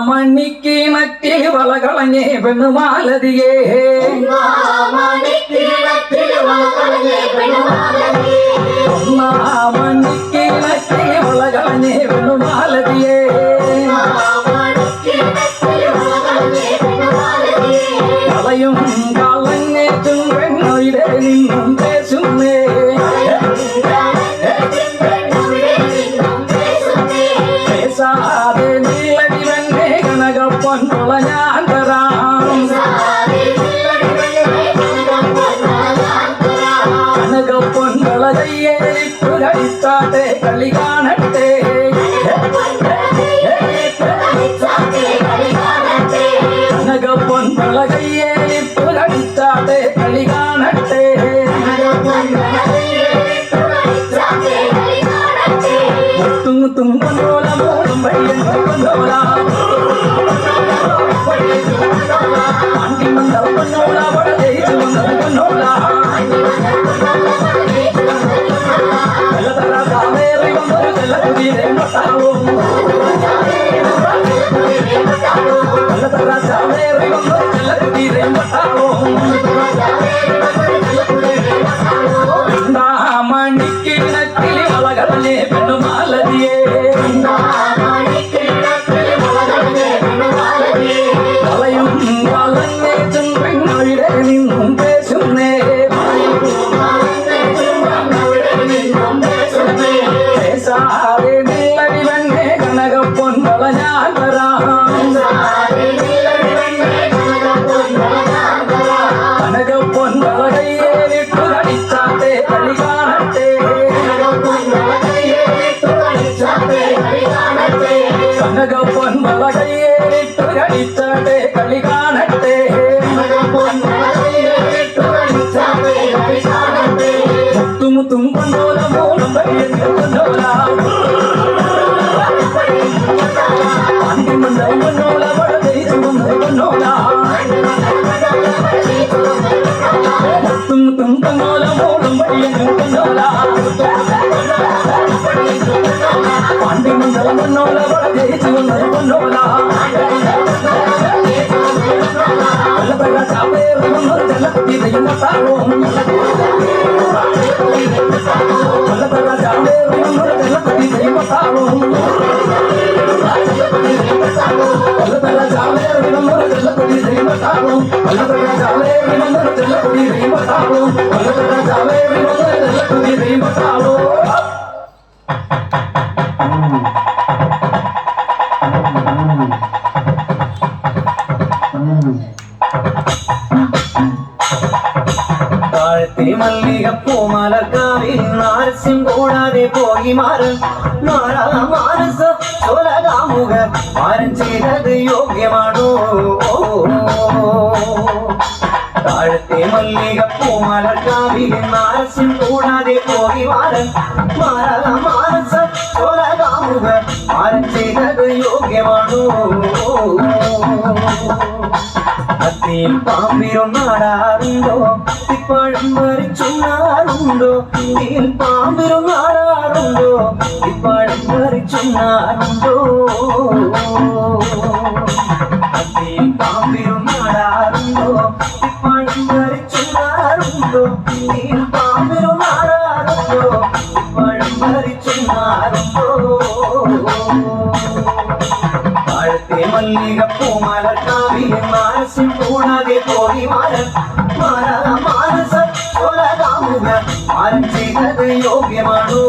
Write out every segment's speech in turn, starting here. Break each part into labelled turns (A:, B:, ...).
A: മണിക്കിണറ്റിൽ വളകളഞ്ഞേ പെണ്ണുമാലതിയേ മണിക്കിണറ്റിൽ വളകളഞ്ഞേ പെണ്ണുമാലതിയേ കളയും കളഞ്ഞേറ്റും പെണ്ണൊയിടെ നിന്നും പേശുന്നേ പേശാതെ നീളടിവന്നെ കനകപ്പൊൻ ഞാൻ തരാം കനകപ്പൊൻ കയ്യേലിട്ടു കളിച്ചാട്ടെ കളി കാണട്ടെ കനകപ്പൊൻ കയ്യേലിട്ടു കളിച്ചാട്ടെ കളി കാണട്ടെ മുത്തും കൊണ്ടോല മോളും വഴിയും കൊണ്ടോല ആണ്ടി മന്ദ കൊണ്ടോല വട ജയിച്ചു വന്നത് കൊണ്ടോല വെള്ളതറ കാവേറി വന്നൊരു ചെല്ലക്കുതിരെ മട്ടാവും വെള്ളതറ കാവേറി വന്നൊരു ചെല്ലക്കുതിരെ മട്ടാവും മണിക്കിണറ്റിൽ വളകളഞ്ഞേ പെണ്ണുമാലതിയേ കളയും കളഞ്ഞേറ്റും പെണ്ണൊഴിടെ നിന്നും പേശുന്നേ പേശാതെ നീളടിവന്നെ കനകപ്പൊൻ ഞാൻ തരാം കനകപ്പൊൻ കയ്യേലിട്ടു കളിച്ചാട്ടെ കളി കാണട്ടെ കനകപ്പൊൻ കയ്യേലിട്ടു കളിച്ചാട്ടെ കളി കാണട്ടെ മുത്തും കൊണ്ടോല മോളും വഴിയും കൊണ്ടോല ആണ്ടി മന്ദ കൊണ്ടോല വട ജയിച്ചു വന്നത് കൊണ്ടോല മുത്തും കൊണ്ടോല മോളും വഴിയും കൊണ്ടോല ആണ്ടി മന്ദ കൊണ്ടോല വട ജയിച്ചു വന്നത് കൊണ്ടോല വെള്ളതറ ചാവേറി വന്നൊരു ചെല്ലക്കുതിരയും മട്ടാവും വെള്ളതറ ചാവേറി വന്നൊരു ചെല്ലക്കുതിരയും മട്ടാവും വെള്ളതറ ചാവേറി വന്നൊരു ചെല്ലക്കുതിരയും മട്ടാവും വെള്ളതറ ചാവേറി വന്നൊരു ചെല്ലക്കുതിരയും മട്ടാവും വെള്ളതറ ചാവേറി വന്നൊരു ചെല്ലക്കുതിരയും മട്ടാവും താഴത്തെ മല്ലികപ്പൂമലക്കാവിൽ നാരസ്യം കൂടാതെ പോയി മാറും മാനസ ചോലകാമുക മാരൻ ചെയ്തത് യോഗ്യമാണോ താഴത്തെ മല്ലികപ്പൂ മലർക്കാവിലെ നാരസ്യം കൂടാതെ പോയി മാറൻ മാനസ ചോരകാമുക മാരൻ ചെയ്തത് യോഗ്യമാണോ അത്തിയിൽ പാമ്പിരുന്നാടാറുണ്ടോ ഇപ്പോഴും മരിച്ചുണ്ണാറുണ്ടോ തീയിൽ പാമ്പിരുന്നാടാറുണ്ടോ ഇപ്പോഴും മരിച്ചുണ്ണാറുണ്ടോ അത്തിയിൽ പാമ്പിരുന്നാടാറുണ്ടോ ഇപ്പോഴും മരിച്ചുണ്ണാറുണ്ടോ തീയിൽ പാമ്പിരുന്നാടാറുണ്ടോ ഇപ്പോഴും മരിച്ചുണ്ണാറുണ്ടോ താഴത്തെ മല്ലികപ്പൂ മലർക്കാവിലെ നാരസ്യം കൂടാതെ പോയി മാനസ ചോരകാമുക മാരൻ ചെയ്തത് യോഗ്യമാണോ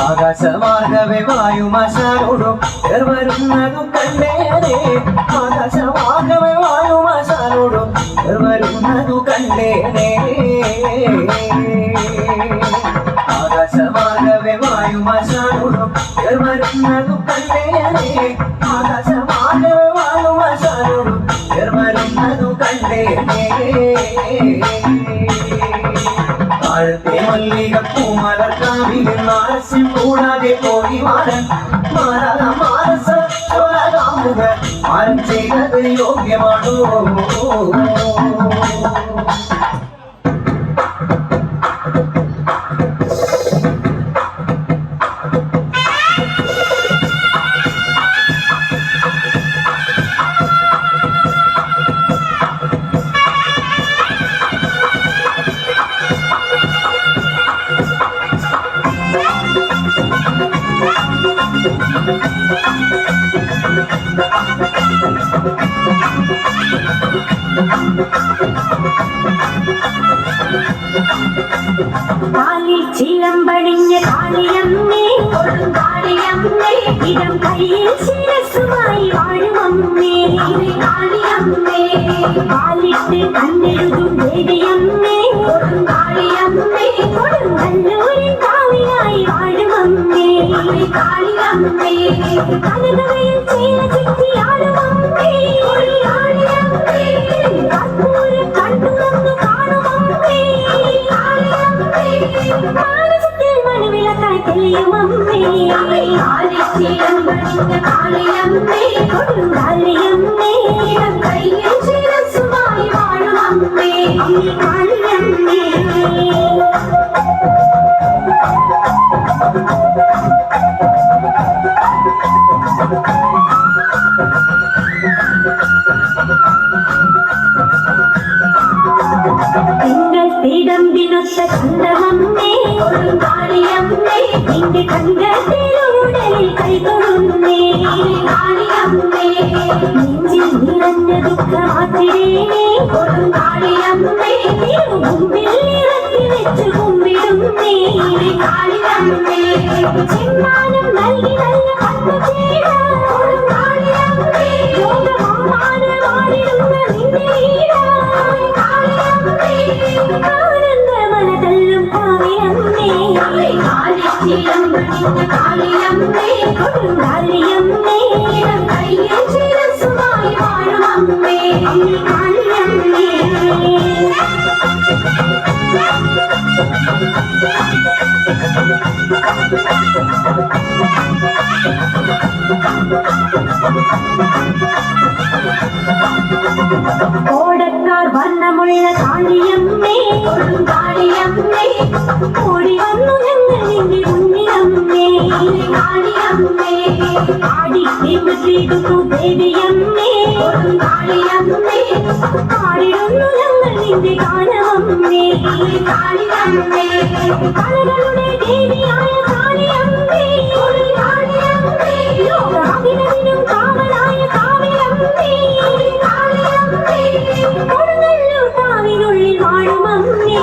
A: ആകാശമാർഗവേ വായുമാശാനോടു വരുന്നതു കണ്ടേനെ ആകാശമാർഗവേ വായുമാശാനോടു വരുന്നതു കണ്ടേനെ ആകാശമാർഗവേ വായുമാശാനോടു വരുന്നതു കണ്ടേനെ ആകാശമാർഗവേ വായുമാശാനോടു വരുന്നതു കണ്ടേനെ താഴത്തെ മല്ലികപ്പൂ മലർക്കാവിലെ നാരസ്യം കൂടാതെ പോയി മാനസ ചോരകാമുക മാരൻ ചെയ്തത് യോഗ്യമാണോ
B: കാലിൽ ചിലമ്പണിഞ്ഞ കാളിയമ്മേ കാളിയമ്മേ ഇടം കയ്യിൽ ശിരസുമായി വാഴുമമ്മേ കാളിയമ്മേ കാലിട്ട് കണ്ണെഴുതും ദേവിയമ്മേ കാളിയമ്മേ കൊടുങ്ങല്ലൂരിൻ കാവിലായി വാഴുമമ്മേ കാളിയമ്മേ കനകവയിൽ ചേല ചുറ്റിയാടുമമ്മേ കാളിയമ്മേ കർപ്പൂര കണ്ടുവന്നു കാണുമമ്മേ മാനസത്തിൽ മണിവിളക്കായി തെളിയുമമ്മേ കാളിയമ്മേ കൊടുങ്കാളിയമ്മേ കയ്യിൽ ശിരസുമായി വാഴുമമ്മേ കാളിയമ്മേ തിങ്കൾ തിടമ്പിനൊത്ത കണ്ടമമ്മേ കാളിയമ്മേ നിന്റെ കണ്ടത്തിലുടലിൽ കൈതൊഴുന്നേ കാളിയമ്മേ നെഞ്ചിൽ നിറഞ്ഞ ദുഃഖമാത്തിരേ കാളിയമ്മേ മുമ്പിൽ ഇറക്കി വെച്ച് കുമ്പിടുന്നേ കാളിയമ്മേ ചെമ്മാനം നൽകി നല്ല കണ്ണുചേര കാളിയമ്മേ ലോകമാമാനമാടിടുന്ന നിന്റെ ആനന്ദമനതല്ലും കാളിയമ്മേ കാളിയമ്മേ കൊടുങ്കാളിയമ്മേ കയ്യിൽ ശിരസുമായി വാഴുമമ്മേ കാളിയമ്മേ ഓടക്കാർ വർണ്ണമുള്ള കാളിയമ്മേ കാളിയമ്മേ ഓടി വന്നു ഞങ്ങൾ നിന്റെ മുന്നിലമ്മേ കാളിയമ്മേ ആടി തീർന്നു ദേവിയമ്മേ കാളിയമ്മേ പാടിടുന്നു ഞങ്ങൾ നിന്റെ ഗാനമമ്മേ കാളിയമ്മേ കലകളുടെ ദേവിയായ കാളിയമ്മേ കാളിയമ്മേ ലോകാഭിനവിനും കാവലായ കാവിലമ്മേ കൊടുങ്ങല്ലൂർ കാവിനുള്ളിൽ വാഴുമമ്മേ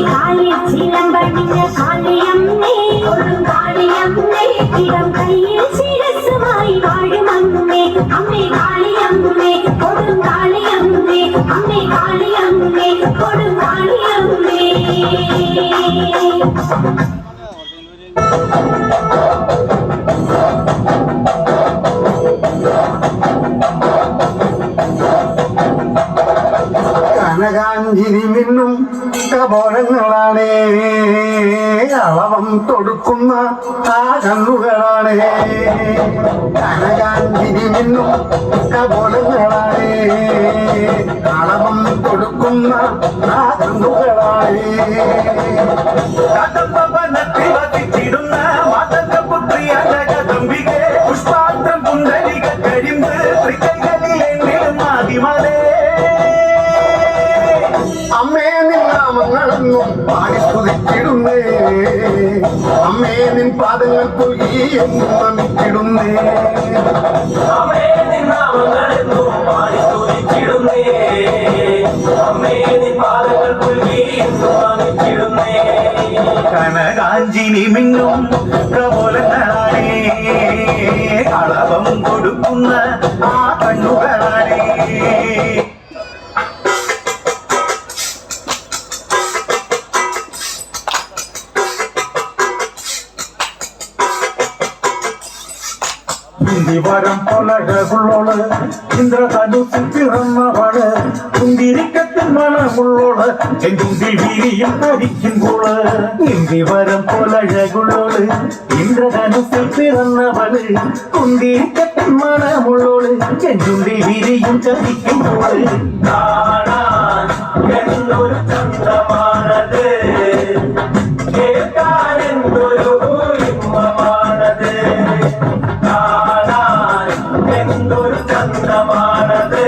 B: കാലിൽ ചിലമ്പണിഞ്ഞ കാളിയമ്മേ കൊടുങ്കാളിയമ്മേ ഇടം കയ്യിൽ ശിരസുമായി വാഴുമമ്മേ അമ്മേ കാളിയമ്മേ കൊടുങ്കാളിയമ്മേ അമ്മേ കാളിയമ്മേ കൊടുങ്കാളിയമ്മേ
C: കപോലങ്ങളാണേ അളവം തൊടുക്കുന്ന ആ കണ്ണുകളാണേ കനകാഞ്ചിരി മിന്നും കപോലങ്ങളാണേ അളവം കൊടുക്കുന്ന ആ കണ്ണുകളാണേ
A: കദംബവനത്തിൽ വസിച്ചിടുന്ന മാതംഗപുത്രിയ ജഗദംബികെ പുഷ്പാന്തം പുണ്ടരിക കരിമ്പ് തൃക്കൈകളിലെങ്കിലും ആദിമലേ
C: അമ്മേ നിൻ നാമങ്ങളെന്നും പാടി സ്തുതിച്ചിടുന്നേ അമ്മേ നിൻ പാദങ്ങൾ പുൽകി എന്നും നമിച്ചിടുന്നേ
A: അമ്മേ നിൻ നാമങ്ങളെന്നും പാടി സ്തുതിച്ചിടുന്നേ അമ്മേ നിൻ പാദങ്ങൾ പുൽകി എന്നും നമിച്ചിടുന്നേ കനകാഞ്ചിനി മിന്നും കപോലങ്ങളാണേ കളവം കൊടുക്കുന്ന ആ കണ്ണുകളാണേ
D: വരം പൊലകുള്ളോള് ഇന്ദ്രധനുസിൽ പിറന്നവള് കുന്തിരിക്കത്തിൻ മണമുള്ളോള് ചെഞ്ചുണ്ടിൽ വീരിയും ധരിക്കുമ്പോള് ഇന്ദിവരം പൊലകുള്ളോള് ഇന്ദ്രധനുസിൽ പിറന്നവള് കുന്തിരിക്കത്തിൻ മണമുള്ളോള് ചെഞ്ചുണ്ടിൽ വീരിയും ധരിക്കുമ്പോള്
A: കാണാൻ എന്തൊരു ചന്തമാണത് കേൾക്കാൻ എന്തൊരു ഇമ്പമാണത് കാണാൻ എന്തൊരു ചന്തമാണത്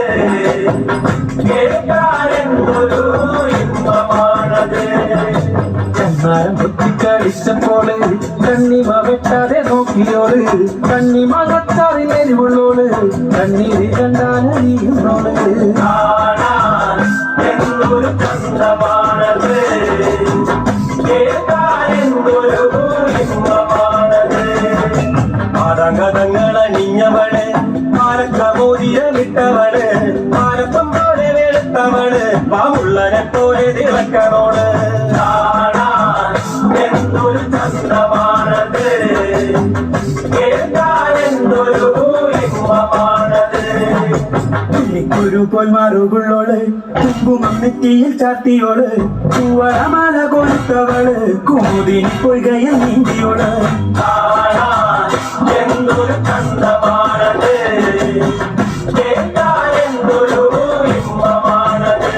A: കേൾക്കാൻ എന്തൊരു ഇമ്പമാണത്
D: ചെന്നാരം കുത്തിക്കളിച്ചപ്പോള് കണ്ണിമ വെട്ടാതെ നോക്കിയോള് കണ്ണിമ കത്താറിനെരിവുള്ളോള് കണ്ണീര് കണ്ടാനറിയുന്നോള്
A: കാണാൻ എന്തൊരു ചന്തമാണത് കേൾക്കാൻ എന്തൊരു ഇമ്പമാണത്
D: ആരംഗതങ്ങളണിഞ്ഞവള് ആരക്കമോതിരമിട്ടവള് ആരപ്പം പോലെ വെളുത്തവള് പാവുള്ളനെ പോലെ തിളക്കണോള്
A: കാണാൻ എന്തൊരു ചന്തമാണത് കേൾക്കാൻ എന്തൊരു ഇമ്പമാണത്
D: ഒരു പൊന്മാറുകളോട് കുങ്കുമം നെറ്റിയിൽ ചാത്തിയോട് പൂവളമാല കൊടുത്തവള് കുമുദിൻ പൊയ്കയിൽ നീന്തിയോട്
A: കാണാൻ എന്തൊരു ചന്തമാണത് കേൾക്കാൻ എന്തൊരു ഇമ്പമാണത്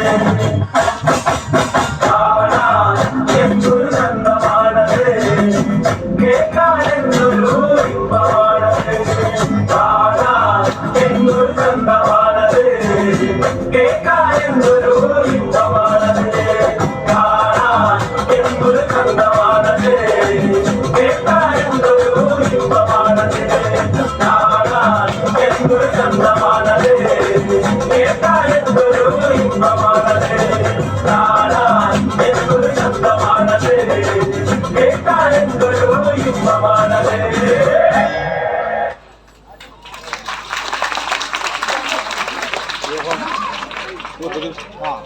A: കാണാൻ എന്തൊരു ചന്തമാണത് കേൾക്കാൻ എന്തൊരു ഇമ്പമാണത് കാണാൻ എന്തൊരു ചന്തമാണത് കേൾക്കാൻ എന്തൊരു ഇമ്പമാണത് കാണാൻ എന്തൊരു ചന്തമാണത് കേൾക്കാൻ എന്തൊരു ഇമ്പമാണത് കാണാൻ എന്തൊരു ചന്തമാണത് കേൾക്കാൻ എന്തൊരു ഇമ്പമാണത് കാണാൻ എന്തൊരു ചന്തമാണത് കേൾക്കാൻ എന്തൊരു ഇമ്പമാണത്